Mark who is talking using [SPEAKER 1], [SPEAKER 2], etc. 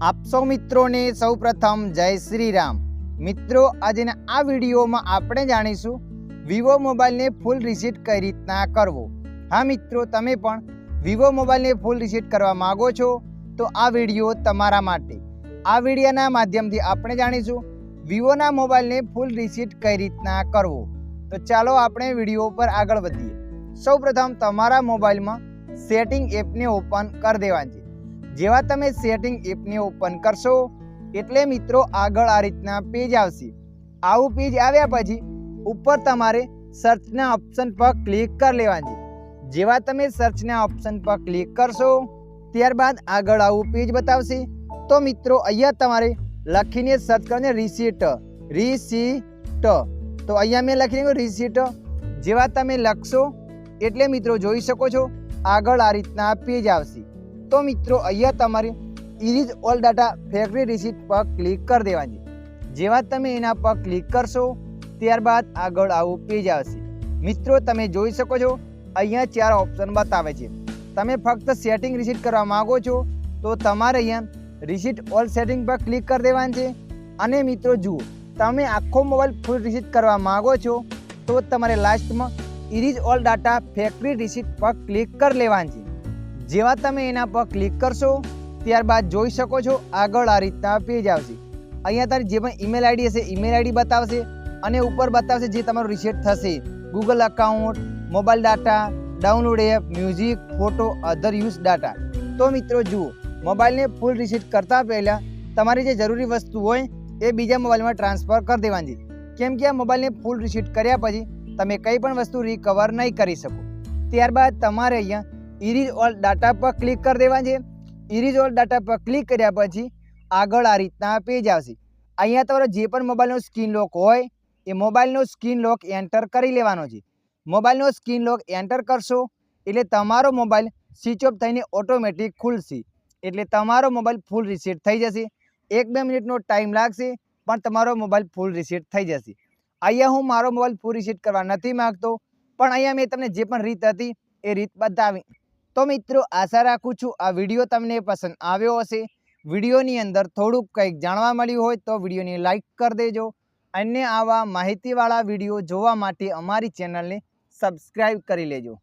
[SPEAKER 1] आप सौ मित्रों ने सौ प्रथम जय श्री राम। मित्रों आज आ वीडियो में आपणे जाणीशुं विवो मोबाइल ने फूल रिसेट कई रीतना करवो। हाँ मित्रों, तमे पण विवो मोबाइल ने फूल रिसेट करवा मांगो छो तो आ वीडियो तमारा माटे। आ वीडियोना माध्यमथी आपणे जाणीशुं विवोना मोबाइल ने फूल रिसेट कई रीतना करवो। तो चालो आपणे वीडियो पर आगळ वधीए। सौ प्रथम तमारा मोबाइल में सेटिंग एप ने ओपन कर देवानी छे। जेवा तमे सेटिंग एप ने ओपन करशो एटले मित्रों आगळ आ रीतना पेज आवशे। आवुं पेज आव्या पछी उपर तमारे सर्च ना ऑप्शन पर क्लिक कर लेवानी छे। जेवा तमे सर्च ना ऑप्शन पर क्लिक करशो त्यारबाद आगळ आवुं पेज बतावशे। तो मित्रों अहींया तमारे लखीने सर्च करने रिसेट तो अहींया मैं लखी रिसेट। जेवा तमे लखशो एटले मित्रों जोई शको छो आगळ आ रीतना पेज आवशे। तो मित्रों अहींया तमारे erase all data factory receipt पर क्लिक कर देवानी। जेवा तमे एना पर क्लिक करशो त्यारबाद आगळ आवुं पेज आवशे। मित्रों तमे जोई शको छो अहींया 4 ऑप्शन बतावे छे। तमे फक्त सेटिंग रिसीट करवा मांगो छो तो तमारे अहींया रिसीट ऑल सेटिंग पर क्लिक कर देवानी छे। अने मित्रों जुओ तमे आखो मोबाइल फूल रिसीट करवा मांगो छो तो तमारे लास्ट में erase all data factory receipt पर क्लिक कर लेवानी छे। जेवा तमे एना पर क्लिक करशो त्यारबाद जोई शको छो आगळ आ रीतना पेज आवशे। अहींया तारी जे पण ईमेल आईडी हशे ईमेल आईडी बतावशे अने उपर बतावशे जे तमारुं रिसेट थशे Google account, mobile data, download app, music, photo, other use data. तो मित्रों जुओ मोबाइल ने फूल रिसेट करता पहला तमारी जे जरूरी वस्तु होय ए बीजा मोबाइल में ट्रांसफर कर देवानी छे। केम के आ मोबाइल ने फूल रिसेट कर्या पछी तमे कई पण वस्तु रिकवर नहीं करी शको। त्यारबाद तमारे अहींया इरेज ऑल डाटा पर क्लिक कर देवानी छे। इरेज ऑल डाटा पर क्लिक कर्या पछी आगळ आ रीतना पेज आवशे। अहींया तमारो जे पण मोबाइलनो स्क्रीन लॉक होय ए मोबाइलनो स्क्रीन लॉक एंटर करी लेवानो छे। मोबाइलनो स्क्रीन लॉक एंटर करशो एटले तमारो मोबाइल स्विच ऑफ थईने ऑटोमेटिक खुलशे। एटले तमारो मोबाइल फूल रिसेट थई जशे। 1-2 मिनिटनो टाइम लागशे पण तमारो मोबाइल फूल रिसेट थई जशे। अहींया हूँ मारो मोबाइल फूल रिसेट करवा नथी मांगतो पण अहींया मैं तमने जे पण रीत हती ए रीत बतावी। तो मित्रों आशा राखुं छुं आ विडियो तमने पसंद आव्यो हशे। विडियोनी अंदर थोड़ुं कंईक जाणवा मळ्युं होय तो विडियोने लाइक कर देजो। अन्य आवा माहितीवाळा विडियो जोवा माटे अमारी चेनलने सब्सक्राइब करी लेजो।